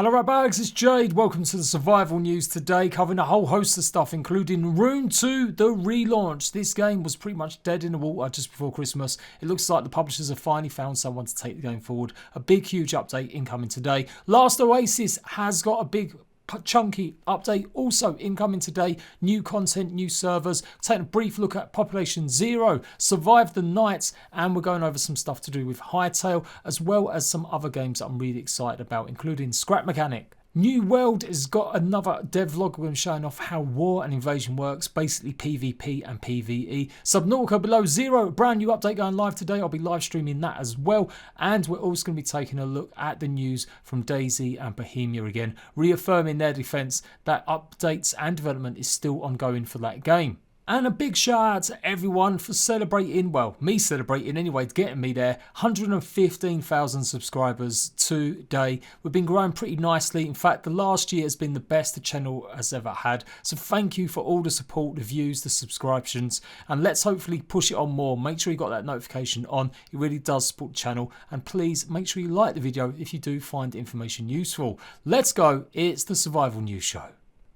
Hello right bags, it's Jade. Welcome to the survival news today, covering a whole host of stuff including Rune 2, the relaunch. This game was pretty much dead in the water just before Christmas. It looks like the publishers have finally found someone to take the game forward. A big huge update incoming today. Last Oasis has got a big chunky update also incoming today. New content, new servers, taking a brief look at Population Zero, Survive the Night, and we're going over some stuff to do with Hytale, as well as some other games that I'm really excited about, including Scrap Mechanic. New World has got another devlog with them showing off how war and invasion works, basically PvP and PvE. Subnautica Below Zero, brand new update going live today. I'll be live streaming that as well. And we're also going to be taking a look at the news from Dayz and Bohemia again, reaffirming their defense that updates and development is still ongoing for that game. And a big shout out to everyone for celebrating, well, me celebrating anyway, getting me there. 115,000 subscribers today. We've been growing pretty nicely. In fact, the last year has been the best the channel has ever had. So thank you for all the support, the views, the subscriptions. And let's hopefully push it on more. Make sure you got that notification on. It really does support the channel. And please make sure you like the video if you do find the information useful. Let's go. It's the Survival News Show.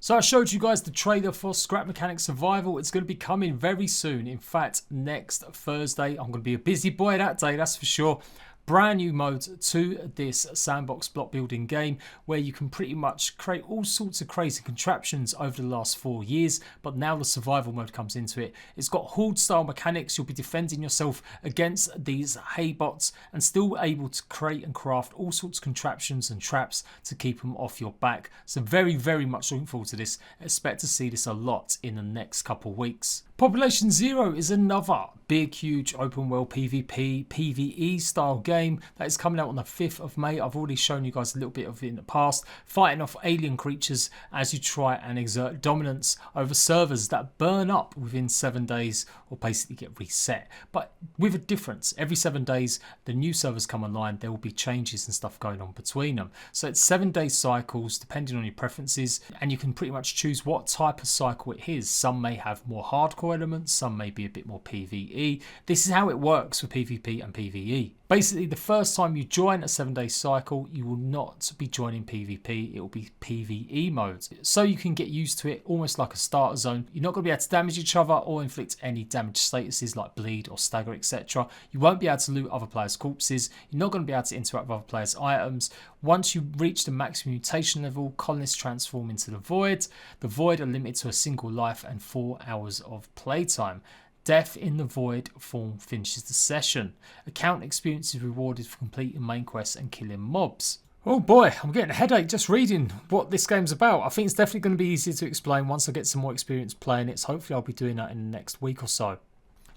So I showed you guys the trailer for Scrap Mechanic Survival. It's going to be coming very soon. In fact, next Thursday. I'm going to be a busy boy that day, that's for sure. Brand new mode to this sandbox block building game where you can pretty much create all sorts of crazy contraptions over the last 4 years, but now the survival mode comes into it. It's got horde style mechanics. You'll be defending yourself against these hay bots and still able to create and craft all sorts of contraptions and traps to keep them off your back. So very much looking forward to this. Expect to see this a lot in the next couple of weeks. Population Zero is another big, huge open world PvP, PvE style game that is coming out on the 5th of May. I've already shown you guys a little bit of it in the past, fighting off alien creatures as you try and exert dominance over servers that burn up within 7 days or basically get reset. But with a difference, every 7 days the new servers come online, there will be changes and stuff going on between them. So it's 7-day cycles depending on your preferences, and you can pretty much choose what type of cycle it is. Some may have more hardcore elements, some may be a bit more PvE. This is how it works for PvP and PvE. Basically, the first time you join a 7-day cycle, you will not be joining PvP, it will be PvE mode. So you can get used to it almost like a starter zone. You're not going to be able to damage each other or inflict any damage statuses like bleed or stagger, etc. You won't be able to loot other players' corpses. You're not going to be able to interact with other players' items. Once you reach the maximum mutation level, colonists transform into the Void. The Void are limited to a single life and 4 hours of playtime. Death in the Void form finishes the session. Account experience is rewarded for completing main quests and killing mobs. Oh boy, I'm getting a headache just reading what this game's about. I think it's definitely going to be easier to explain once I get some more experience playing it. So hopefully I'll be doing that in the next week or so.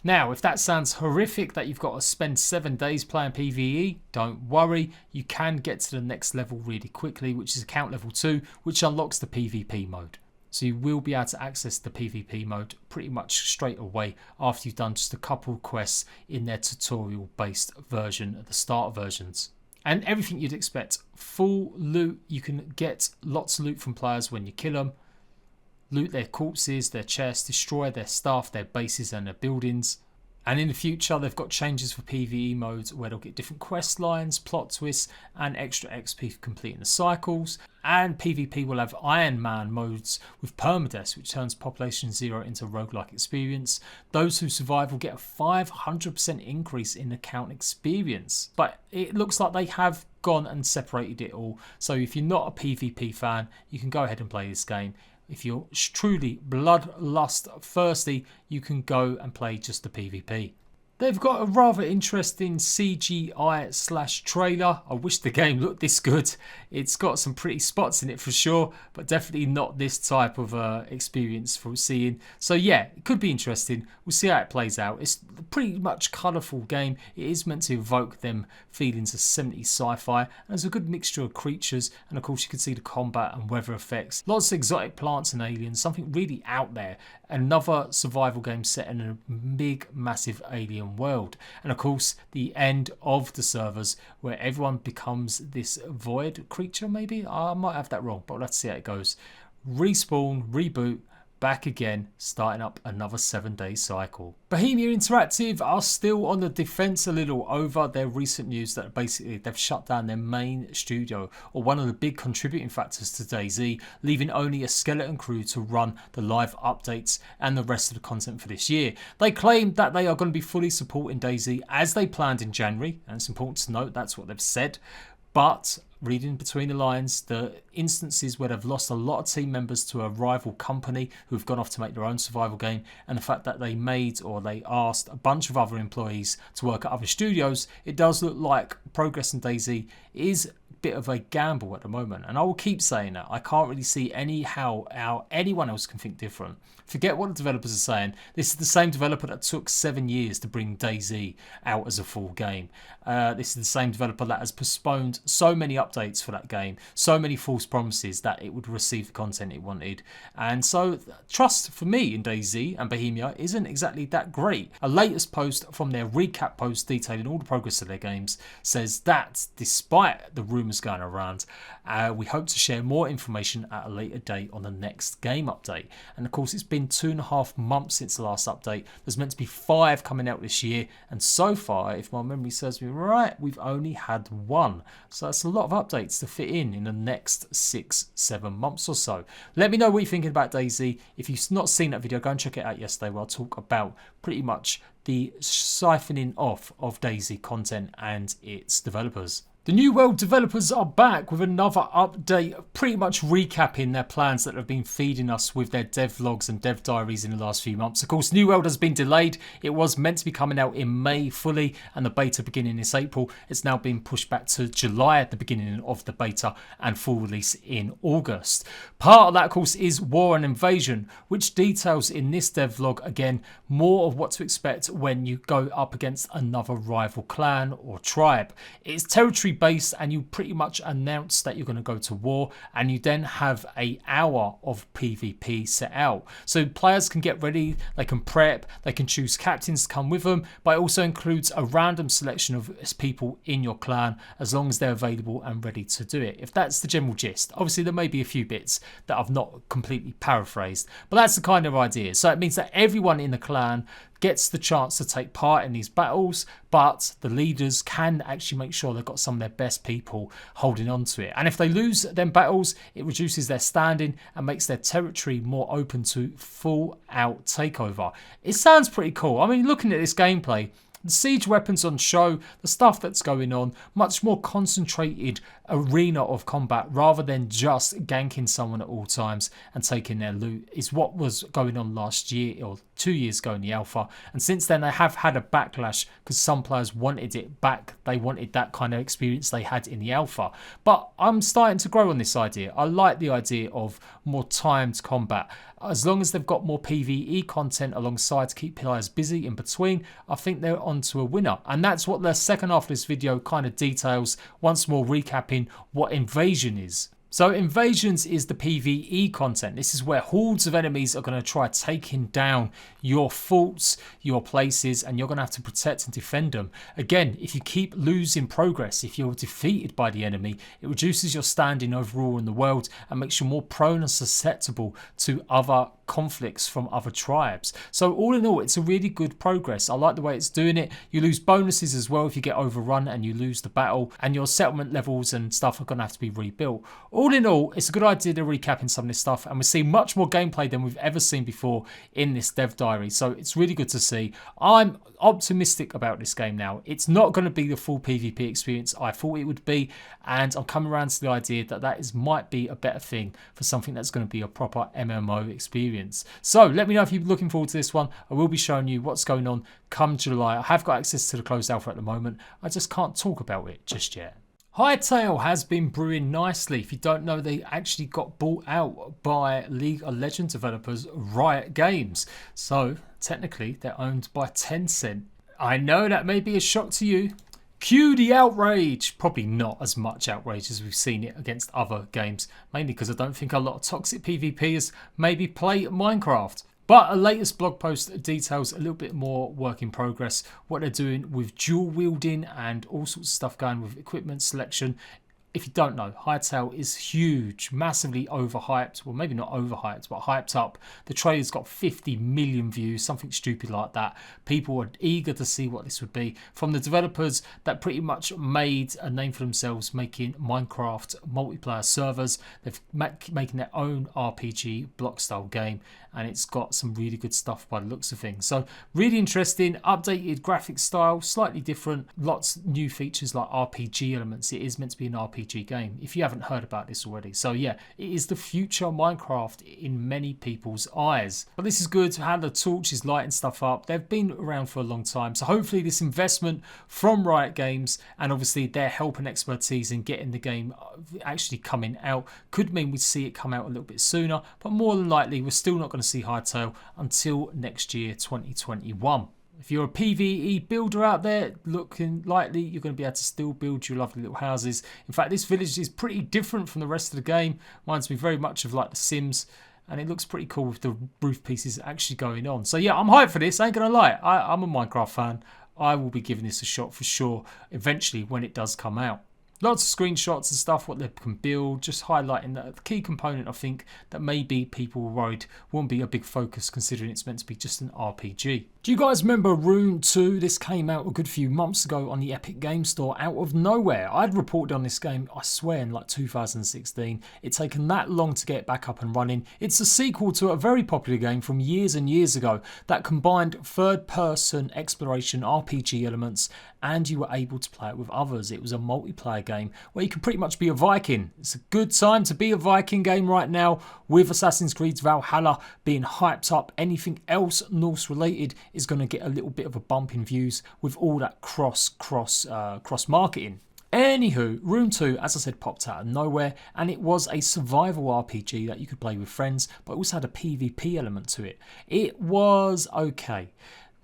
Now, if that sounds horrific that you've got to spend 7 days playing PvE, don't worry. You can get to the next level really quickly, which is account level 2, which unlocks the PvP mode. So you will be able to access the PvP mode pretty much straight away after you've done just a couple of quests in their tutorial based version at the starter versions. And everything you'd expect. Full loot, you can get lots of loot from players when you kill them. Loot their corpses, their chests, destroy their stuff, their bases and their buildings. And in the future, they've got changes for PvE modes where they'll get different quest lines, plot twists, and extra XP for completing the cycles. And PvP will have Iron Man modes with permadeath, which turns Population Zero into a roguelike experience. Those who survive will get a 500% increase in account experience. But it looks like they have gone and separated it all. So if you're not a PvP fan, you can go ahead and play this game. If you're truly bloodlust thirsty, you can go and play just the PvP. They've got a rather interesting CGI/trailer. I wish the game looked this good. It's got some pretty spots in it for sure, but definitely not this type of experience for seeing. So yeah, it could be interesting. We'll see how it plays out. It's a pretty much colourful game. It is meant to evoke them feelings of 70s sci-fi. And there's a good mixture of creatures, and of course you can see the combat and weather effects. Lots of exotic plants and aliens, something really out there. Another survival game set in a big, massive alien world, and of course the end of the servers where everyone becomes this void creature. Maybe I might have that wrong, but let's see how it goes. Respawn, reboot, back again, starting up another 7-day cycle. Bohemia Interactive are still on the defense a little over their recent news that basically they've shut down their main studio, or one of the big contributing factors to Dayz, leaving only a skeleton crew to run the live updates and the rest of the content for this year. They claim that they are going to be fully supporting Dayz as they planned in January, and it's important to note that's what they've said. But reading between the lines, the instances where they've lost a lot of team members to a rival company who've gone off to make their own survival game, and the fact that they made or they asked a bunch of other employees to work at other studios, it does look like progress in Dayz is a bit of a gamble at the moment. And I will keep saying that. I can't really see how anyone else can think different. Forget what the developers are saying. This is the same developer that took 7 years to bring Dayz out as a full game. This is the same developer that has postponed so many updates for that game, so many false promises that it would receive the content it wanted. And so trust for me in Dayz and Bohemia isn't exactly that great. A latest post from their recap post detailing all the progress of their games says that despite the rumours going around, we hope to share more information at a later date on the next game update. And of course, it's been 2.5 months since the last update. There's meant to be 5 coming out this year, and so far, if my memory serves me right, we've only had 1. So that's a lot of updates to fit in the next 6-7 months or so. Let me know what you're thinking about Dayz. If you've not seen that video, go and check it out yesterday, where I'll talk about pretty much the siphoning off of Dayz content and its developers. The New World developers are back with another update, pretty much recapping their plans that have been feeding us with their dev vlogs and dev diaries in the last few months. Of course, New World has been delayed. It was meant to be coming out in May fully, and the beta beginning this April. It's now been pushed back to July at the beginning of the beta, and full release in August. Part of that, of course, is War and Invasion, which details in this dev vlog, again, more of what to expect when you go up against another rival clan or tribe. It's territory based, and you pretty much announce that you're going to go to war, and you then have an hour of PvP set out. So players can get ready, they can prep, they can choose captains to come with them, but it also includes a random selection of people in your clan as long as they're available and ready to do it. If that's the general gist. Obviously there may be a few bits that I've not completely paraphrased, but that's the kind of idea. So it means that everyone in the clan gets the chance to take part in these battles, but the leaders can actually make sure they've got some of their best people holding on to it. And if they lose them battles, it reduces their standing and makes their territory more open to full out takeover. It sounds pretty cool. I mean, looking at this gameplay, the siege weapons on show, the stuff that's going on, much more concentrated arena of combat rather than just ganking someone at all times and taking their loot is what was going on last year or 2 years ago in the alpha. And since then they have had a backlash because some players wanted it back. They wanted that kind of experience they had in the alpha. But I'm starting to grow on this idea. I like the idea of more timed combat. As long as they've got more PVE content alongside to keep players busy in between, I think they're onto a winner. And that's what the second half of this video kind of details, once more recapping what Invasion is. So Invasions is the PvE content. This is where hordes of enemies are going to try taking down your forts, your places, and you're going to have to protect and defend them. Again, if you keep losing progress, if you're defeated by the enemy, it reduces your standing overall in the world and makes you more prone and susceptible to other conflicts from other tribes. So all in all, it's a really good progress. I like the way it's doing it. You lose bonuses as well if you get overrun and you lose the battle, and your settlement levels and stuff are going to have to be rebuilt. All in all, it's a good idea to recapping some of this stuff, and we're seeing much more gameplay than we've ever seen before in this dev diary. So it's really good to see. I'm optimistic about this game now. It's not going to be the full PvP experience I thought it would be, and I'm coming around to the idea that might be a better thing for something that's going to be a proper MMO experience. So let me know if you're looking forward to this one. I will be showing you what's going on come July. I have got access to the closed alpha at the moment. I just can't talk about it just yet. Hytale has been brewing nicely. If you don't know, they actually got bought out by League of Legends developers Riot Games. So technically they're owned by Tencent. I know that may be a shock to you. Cue the outrage. Probably not as much outrage as we've seen it against other games, mainly because I don't think a lot of toxic PvPers maybe play Minecraft. But a latest blog post details a little bit more work in progress, what they're doing with dual wielding and all sorts of stuff going with equipment selection. If you don't know, Hytale is huge, massively overhyped. Well, maybe not overhyped, but hyped up. The trailer's got 50 million views, something stupid like that. People are eager to see what this would be. From the developers that pretty much made a name for themselves making Minecraft multiplayer servers. They're making their own RPG block style game, and it's got some really good stuff by the looks of things. So really interesting, updated graphics style, slightly different, lots new features like RPG elements. It is meant to be an RPG game, if you haven't heard about this already. So yeah, it is the future Minecraft in many people's eyes. But this is good, how the torch is lighting stuff up. They've been around for a long time, so hopefully this investment from Riot Games, and obviously their help and expertise in getting the game actually coming out, could mean we see it come out a little bit sooner, but more than likely we're still not going to see Hytale until next year, 2021. If you're a PVE builder out there, looking likely you're going to be able to still build your lovely little houses. In fact, this village is pretty different from the rest of the game. Reminds me very much of like The Sims, and it looks pretty cool with the roof pieces actually going on. So yeah, I'm hyped for this, I ain't going to lie. I'm a Minecraft fan. I will be giving this a shot for sure eventually when it does come out. Lots of screenshots and stuff, what they can build, just highlighting the key component I think that maybe people were worried won't be a big focus considering it's meant to be just an RPG. Do you guys remember Rune 2? This came out a good few months ago on the Epic Game Store out of nowhere. I'd reported on this game, I swear, in like 2016. It's taken that long to get back up and running. It's a sequel to a very popular game from years and years ago that combined third-person exploration RPG elements, and you were able to play it with others. It was a multiplayer game where you could pretty much be a Viking. It's a good time to be a Viking game right now, with Assassin's Creed Valhalla being hyped up. Anything else Norse related is going to get a little bit of a bump in views with all that cross marketing. Anywho, Rune 2, as I said, popped out of nowhere, and it was a survival RPG that you could play with friends, but it also had a PvP element to it. It was okay.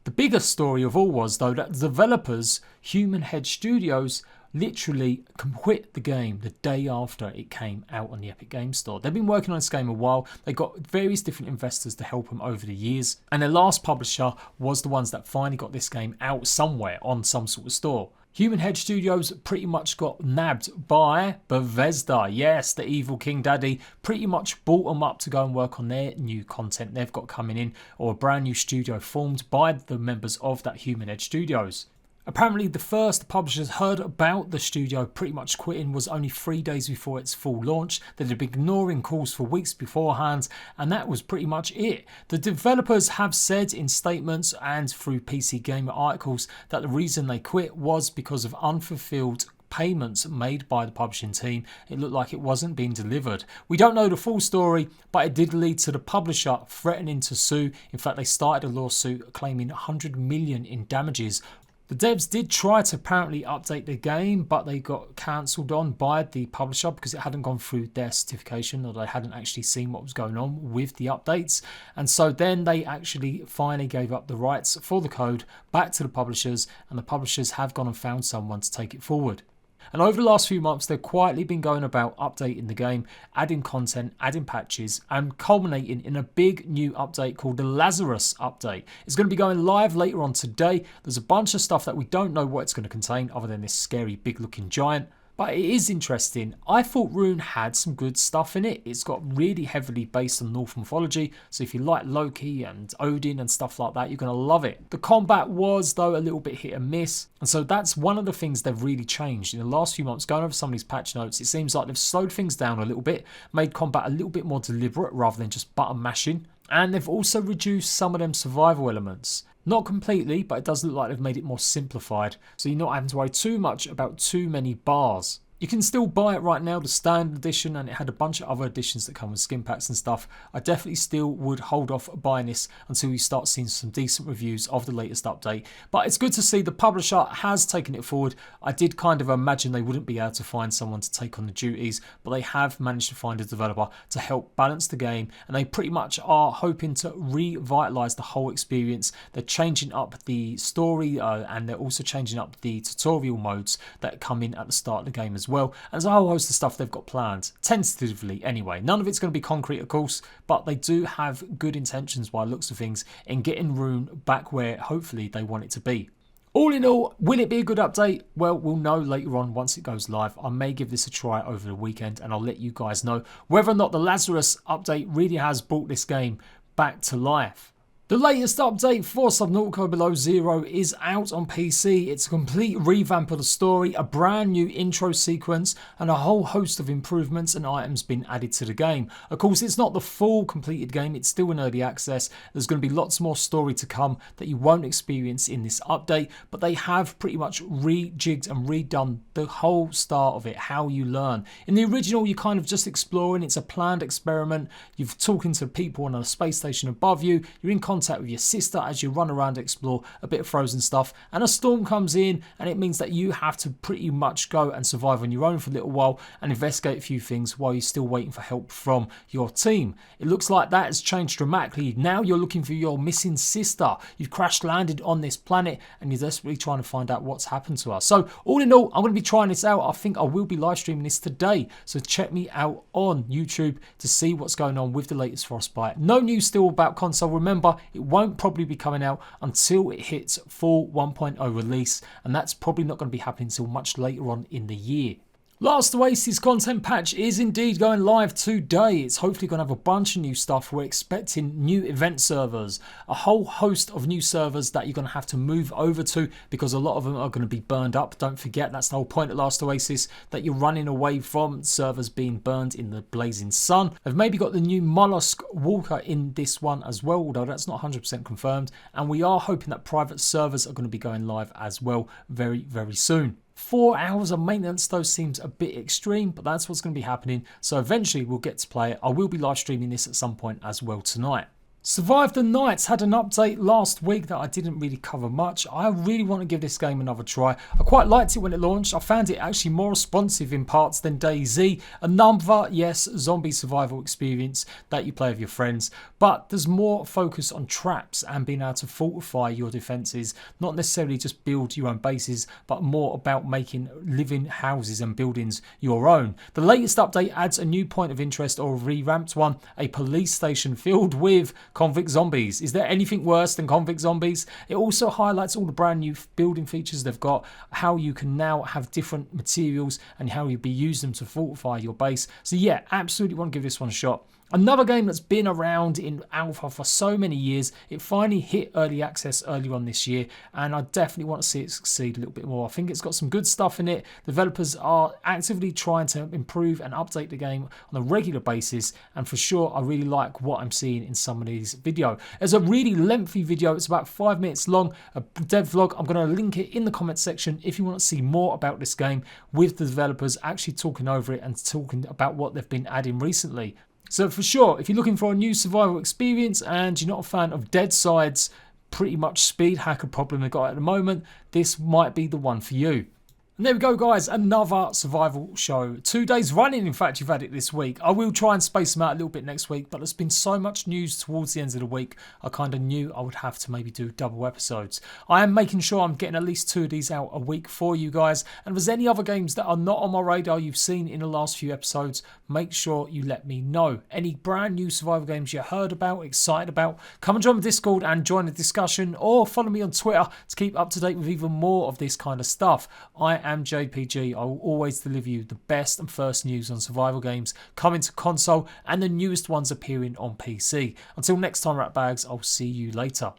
The biggest story of all was, though, that the developers, Human Head Studios, literally quit the game the day after it came out on the Epic Game Store. They've been working on this game a while. They got various different investors to help them over the years, and their last publisher was the ones that finally got this game out somewhere on some sort of store. Human Head Studios pretty much got nabbed by Bethesda. Yes, the evil King Daddy pretty much bought them up to go and work on their new content they've got coming in, or a brand new studio formed by the members of that Human Head Studios. Apparently the first publishers heard about the studio pretty much quitting was only 3 days before its full launch. They'd been ignoring calls for weeks beforehand, and that was pretty much it. The developers have said in statements and through PC Gamer articles that the reason they quit was because of unfulfilled payments made by the publishing team. It looked like it wasn't being delivered. We don't know the full story, but it did lead to the publisher threatening to sue. In fact, they started a lawsuit claiming 100 million in damages. The devs did try to apparently update the game, but they got cancelled on by the publisher because it hadn't gone through their certification, or they hadn't actually seen what was going on with the updates. And so then they actually finally gave up the rights for the code back to the publishers, and the publishers have gone and found someone to take it forward. And over the last few months, they've quietly been going about updating the game, adding content, adding patches, and culminating in a big new update called the Lazarus update. It's going to be going live later on today. There's a bunch of stuff that we don't know what it's going to contain other than this scary big looking giant. But it is interesting. I thought Rune had some good stuff in it. It's got really heavily based on Norse mythology, so if you like Loki and Odin and stuff like that, you're going to love it. The combat was, though, a little bit hit and miss, and so that's one of the things they've really changed in the last few months. Going over some of these patch notes, it seems like they've slowed things down a little bit, made combat a little bit more deliberate rather than just button mashing, and they've also reduced some of them survival elements. Not completely, but it does look like they've made it more simplified, so you're not having to worry too much about too many bars. You can still buy it right now, the standard edition, and it had a bunch of other editions that come with skin packs and stuff. I definitely still would hold off buying this until you start seeing some decent reviews of the latest update. But it's good to see the publisher has taken it forward. I did kind of imagine they wouldn't be able to find someone to take on the duties, but they have managed to find a developer to help balance the game, and they pretty much are hoping to revitalise the whole experience. They're changing up the story, and they're also changing up the tutorial modes that come in at the start of the game as well. And there's a whole host of stuff they've got planned, tentatively anyway. None of it's going to be concrete, of course, but they do have good intentions by the looks of things in getting Rune back where hopefully they want it to be. All in all, will it be a good update? Well, we'll know later on once it goes live. I may give this a try over the weekend and I'll let you guys know whether or not the Lazarus update really has brought this game back to life. The latest update for Subnautica Below Zero is out on PC. It's a complete revamp of the story, a brand new intro sequence, and a whole host of improvements and items been added to the game. Of course, it's not the full completed game, it's still in early access. There's going to be lots more story to come that you won't experience in this update, but they have pretty much rejigged and redone the whole start of it, how you learn. In the original, you're kind of just exploring, it's a planned experiment, you're talking to people on a space station above you, you're in contact with your sister as you run around, explore a bit of frozen stuff, and a storm comes in and it means that you have to pretty much go and survive on your own for a little while and investigate a few things while you're still waiting for help from your team. It looks like that has changed dramatically. Now you're looking for your missing sister. You've crash landed on this planet and you're desperately trying to find out what's happened to her. So all in all, I'm going to be trying this out. I think I will be live streaming this today, so check me out on YouTube to see what's going on with the latest Frostbite. No news still about console. Remember, it won't probably be coming out until it hits full 1.0 release, and that's probably not going to be happening until much later on in the year. Last Oasis content patch is indeed going live today. It's hopefully going to have a bunch of new stuff. We're expecting new event servers, a whole host of new servers that you're going to have to move over to because a lot of them are going to be burned up. Don't forget, that's the whole point of Last Oasis, that you're running away from servers being burned in the blazing sun. They've maybe got the new Mollusk Walker in this one as well, although that's not 100% confirmed. And we are hoping that private servers are going to be going live as well very, very soon. 4 hours of maintenance though seems a bit extreme, but that's what's going to be happening. So eventually we'll get to play it. I will be live streaming this at some point as well tonight. Survive the Nights had an update last week that I didn't really cover much. I really want to give this game another try. I quite liked it when it launched. I found it actually more responsive in parts than Dayz. Another, yes, zombie survival experience that you play with your friends, but there's more focus on traps and being able to fortify your defenses, not necessarily just build your own bases, but more about making living houses and buildings your own. The latest update adds a new point of interest, or a revamped one, a police station filled with convict zombies. Is there anything worse than convict zombies? It also highlights all the brand new building features they've got, how you can now have different materials and how you'll be using them to fortify your base. So yeah, absolutely want to give this one a shot. Another game that's been around in alpha for so many years, it finally hit early access earlier on this year, and I definitely want to see it succeed a little bit more. I think it's got some good stuff in it. Developers are actively trying to improve and update the game on a regular basis, and for sure I really like what I'm seeing in some of these videos. There's a really lengthy video, it's about 5 minutes long, a dev vlog. I'm going to link it in the comment section if you want to see more about this game with the developers actually talking over it and talking about what they've been adding recently. So for sure, if you're looking for a new survival experience and you're not a fan of Deadside's pretty much speed hacker problem they've got at the moment, this might be the one for you. And there we go, guys, another survival show. 2 days running, in fact, you've had it this week. I will try and space them out a little bit next week, but there's been so much news towards the end of the week, I kind of knew I would have to maybe do double episodes. I am making sure I'm getting at least 2 of these out a week for you guys. And if there's any other games that are not on my radar you've seen in the last few episodes, make sure you let me know. Any brand new survival games you heard about, excited about, come and join the Discord and join the discussion, or follow me on Twitter to keep up to date with even more of this kind of stuff. I am JPG. I will always deliver you the best and first news on survival games coming to console and the newest ones appearing on PC. Until next time, Ratbags, I'll see you later.